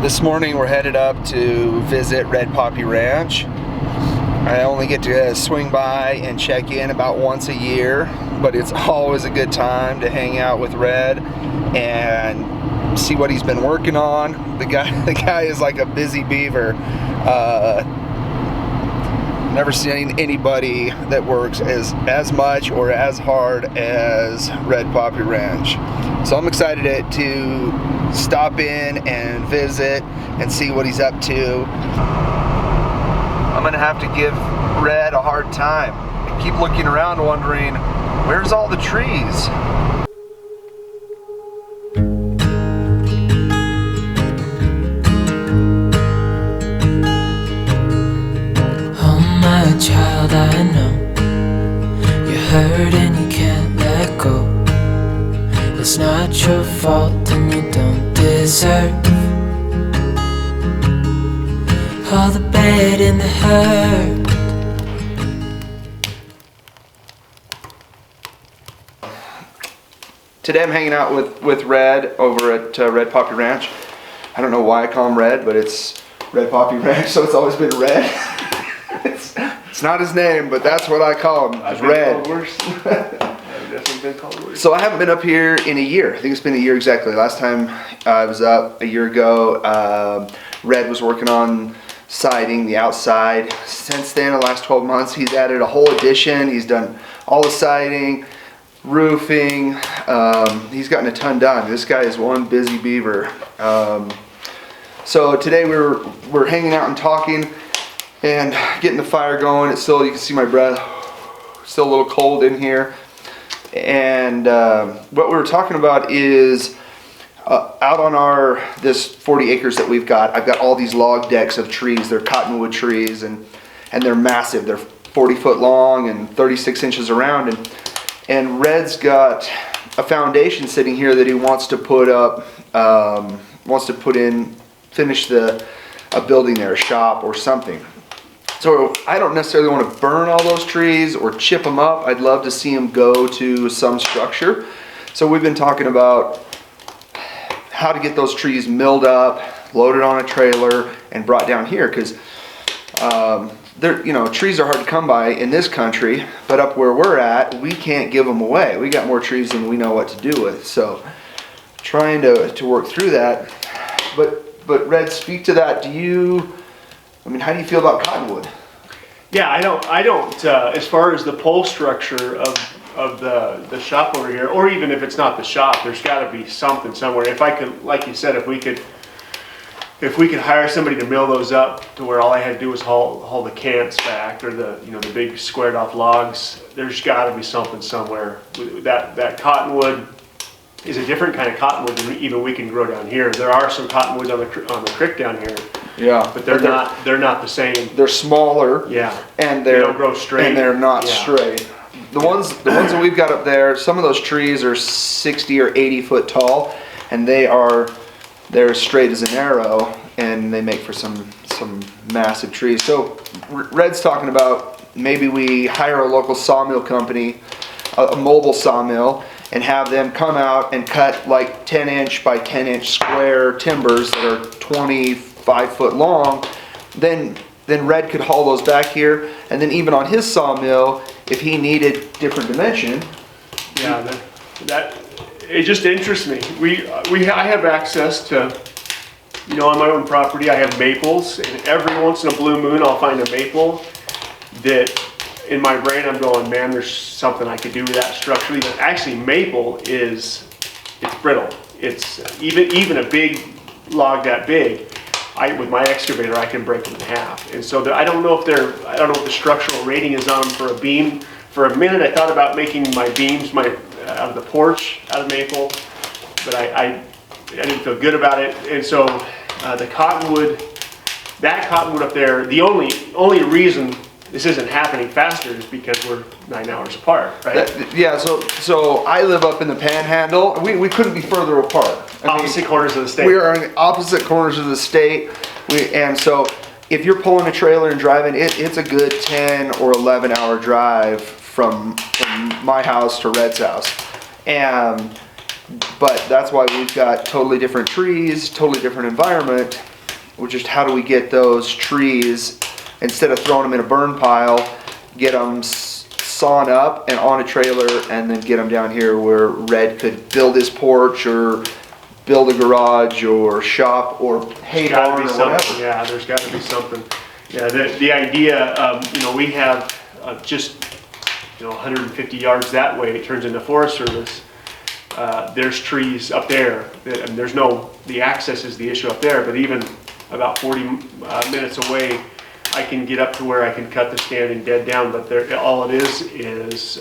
This morning we're headed up to visit Red Poppy Ranch. I only get to swing by and check in about once a year, but it's always a good time to hang out with Red and see what he's been working on. The guy is like a busy beaver. Never seen anybody that works as much or as hard as Red Poppy Ranch. So I'm excited to stop in and visit and see what he's up to. I'm gonna have to give Red a hard time. I keep looking around wondering, where's all the trees? Child, I know you're hurt and you can't let go. It's not your fault and you don't deserve all the bad and the hurt. Today I'm hanging out with Red over at Red Poppy Ranch. I don't know why I call him Red, but it's Red Poppy Ranch, so it's always been Red. It's not his name, but that's what I call him. I've Red. been called worse. I've definitely been called worse. So I haven't been up here in a year. I think it's been a year exactly. Last time I was up a year ago, Red was working on siding the outside. Since then, the last 12 months, he's added a whole addition. He's done all the siding, roofing. He's gotten a ton done. This guy is one busy beaver. So today we're hanging out and talking and getting the fire going. It's still, you can see my breath, still a little cold in here. And what we were talking about is out on this 40 acres that we've got, I've got all these log decks of trees. They're cottonwood trees and they're massive. They're 40 foot long and 36 inches around. And Red's got a foundation sitting here that he wants to put up, finish a building there, a shop or something. So I don't necessarily want to burn all those trees or chip them up. I'd love to see them go to some structure. So we've been talking about how to get those trees milled up, loaded on a trailer, and brought down here, because trees are hard to come by in this country, but up where we're at, we can't give them away. We got more trees than we know what to do with. So trying to work through that. But Red, speak to that. How do you feel about cottonwood? Yeah, I don't. As far as the pole structure of the shop over here, or even if it's not the shop, there's got to be something somewhere. If I could, like you said, if we could hire somebody to mill those up to where all I had to do was haul the cants back, or the big squared off logs, there's got to be something somewhere. That cottonwood is a different kind of cottonwood than even we can grow down here. There are some cottonwoods on the creek down here. Yeah, but they're not the same. They're smaller. Yeah, and they don't grow straight. And they're not straight. The ones that we've got up there, some of those trees are 60 or 80 foot tall, and they're as straight as an arrow, and they make for some massive trees. So Red's talking about maybe we hire a local sawmill company, a mobile sawmill, and have them come out and cut like 10 inch by 10 inch square timbers that are 25 foot long. Then Red could haul those back here, and then even on his sawmill, if he needed different dimension. Yeah, that it just interests me. I have access to, on my own property, I have maples, and every once in a blue moon I'll find a maple that in my brain I'm going, man, there's something I could do with that structurally. But actually, maple it's brittle. It's even a big log that big, with my excavator I can break them in half. And so I don't know if the structural rating is on them for a beam. For a minute I thought about making my beams out of the porch out of maple, but I didn't feel good about it. And so that cottonwood up there, the only reason this isn't happening faster is because we're 9 hours apart, right? So I live up in the Panhandle. We couldn't be further apart. Opposite corners of the state. We are on opposite corners of the state. And so if you're pulling a trailer and driving, it's a good 10 or 11 hour drive from my house to Red's house. But that's why we've got totally different trees, totally different environment. just how do we get those trees, instead of throwing them in a burn pile, get them sawn up and on a trailer, and then get them down here where Red could build his porch or build a garage or shop or hay barn or whatever. Yeah, there's got to be something. Yeah, the idea, we have just 150 yards that way. It turns into Forest Service. There's trees up there. And the access is the issue up there, but even about 40 minutes away, I can get up to where I can cut the standing dead down, but all it is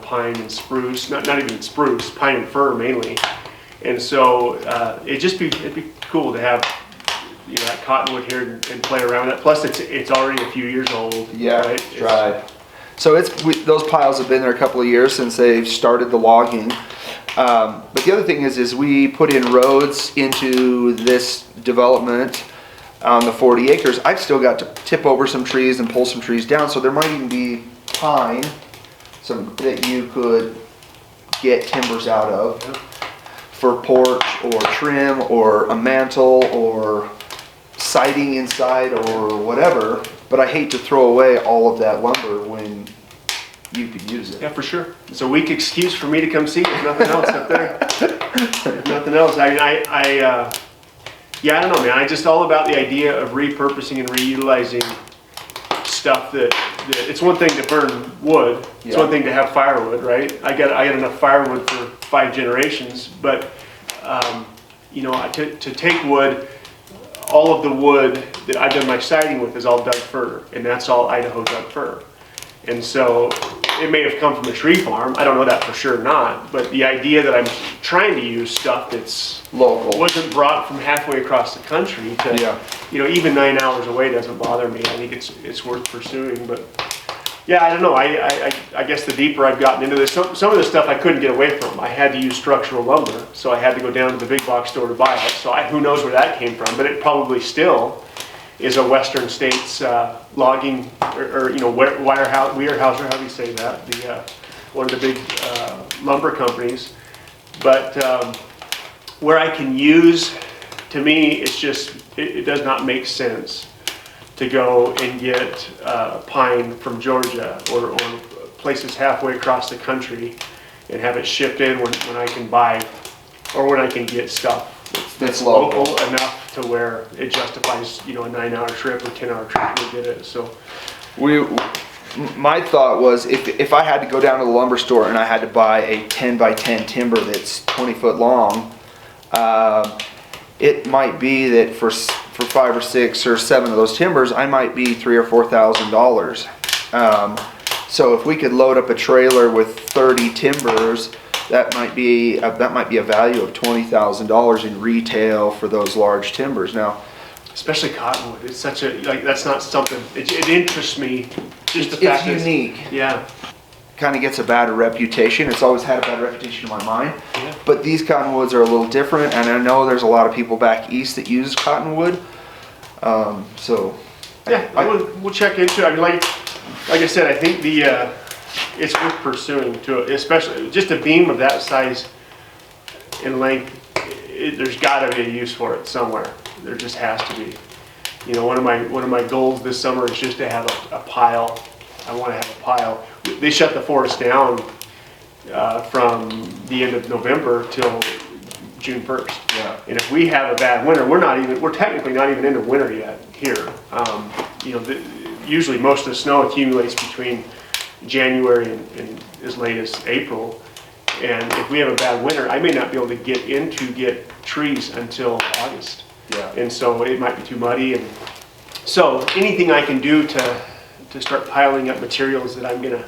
pine and spruce, not even spruce, pine and fir mainly. And so it'd be cool to have that cottonwood here and play around it. Plus it's already a few years old. Yeah, right? It's dry. So those piles have been there a couple of years since they've started the logging. But the other thing is we put in roads into this development on the 40 acres. I've still got to tip over some trees and pull some trees down, so there might even be pine, that you could get timbers out of for porch or trim or a mantle or siding inside or whatever. But I hate to throw away all of that lumber when you could use it. Yeah, for sure. It's a weak excuse for me to come see. There's nothing else up there. There's nothing else. I don't know, man. I just all about the idea of repurposing and reutilizing stuff that it's one thing to burn wood. It's one thing to have firewood, right? I got enough firewood for 5 generations, but to take wood, all of the wood that I've done my siding with is all Doug fir, and that's all Idaho Doug fir. And so it may have come from a tree farm. I don't know that for sure, not. But the idea that I'm trying to use stuff that's Local. wasn't brought from halfway across the country to, even 9 hours away doesn't bother me. I think it's worth pursuing. But yeah, I don't know. I guess the deeper I've gotten into this, some of the stuff I couldn't get away from. I had to use structural lumber, so I had to go down to the big box store to buy it. So who knows where that came from? But it probably still is a Western States logging or Weyerhaeuser, how do you say that? One of the big lumber companies. But where I can use, to me, it's just it does not make sense to go and get pine from Georgia or places halfway across the country and have it shipped in when I can buy or when I can get stuff that's local enough to where it justifies, a 9-hour trip or 10-hour trip to get it. So my thought was if I had to go down to the lumber store and I had to buy a 10 by 10 timber that's 20 foot long, it might be that for 5 or 6 or 7 of those timbers, I might be $3,000 or $4,000. So if we could load up a trailer with 30 timbers, that might be a value of $20,000 in retail for those large timbers. Now, especially cottonwood, it's such a that's not something. It interests me. Just the fact it's unique. Yeah. Kind of gets a bad reputation. It's always had a bad reputation in my mind. Yeah. But these cottonwoods are a little different, and I know there's a lot of people back east that use cottonwood. We'll check into it. I mean, like I said, I think it's worth pursuing especially just a beam of that size and length. There's got to be a use for it somewhere. There just has to be. One of my goals this summer is just to have a pile. I want to have a pile. They shut the forest down from the end of November till June 1st. Yeah. And if we have a bad winter, we're technically not even into winter yet here. Usually most of the snow accumulates between January and as late as April. And if we have a bad winter, I may not be able to get trees until August. Yeah. And so it might be too muddy. And so anything I can do to start piling up materials that I'm gonna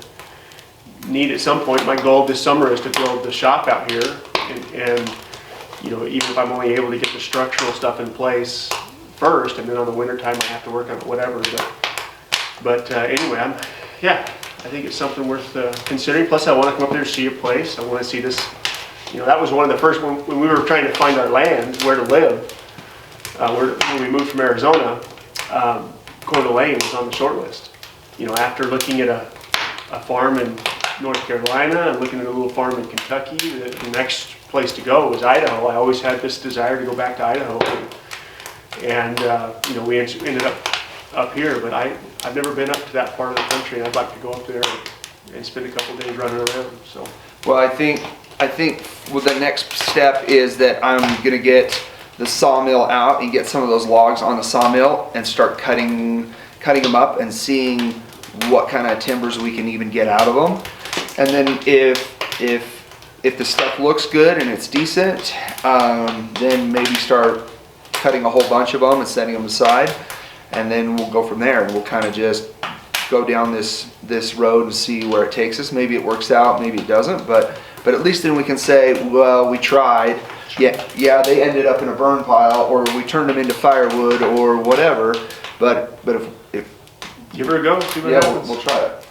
need at some point. My goal this summer is to build the shop out here, and even if I'm only able to get the structural stuff in place first, and then on the winter time I have to work on it, whatever. But anyway, I think it's something worth considering. Plus, I want to come up there to see your place. I want to see this. That was one of the first when we were trying to find our land, where to live. When we moved from Arizona, Coeur d'Alene was on the short list. After looking at a farm in North Carolina and looking at a little farm in Kentucky, the next place to go was Idaho. I always had this desire to go back to Idaho and And, you know, we ended up here, but I've never been up to that part of the country, and I'd like to go up there and spend a couple days running around, so. Well, I think well, the next step is that I'm gonna get the sawmill out and get some of those logs on the sawmill and start cutting them up and seeing what kind of timbers we can even get out of them. And then if the stuff looks good and it's decent, then maybe start cutting a whole bunch of them and setting them aside, and then we'll go from there, and we'll kind of just go down this road and see where it takes us. Maybe it works out, maybe it doesn't, but at least then we can say, well, we tried. Yeah, they ended up in a burn pile, or we turned them into firewood or whatever. But if Give her a go, see what yeah, happens. we'll try it.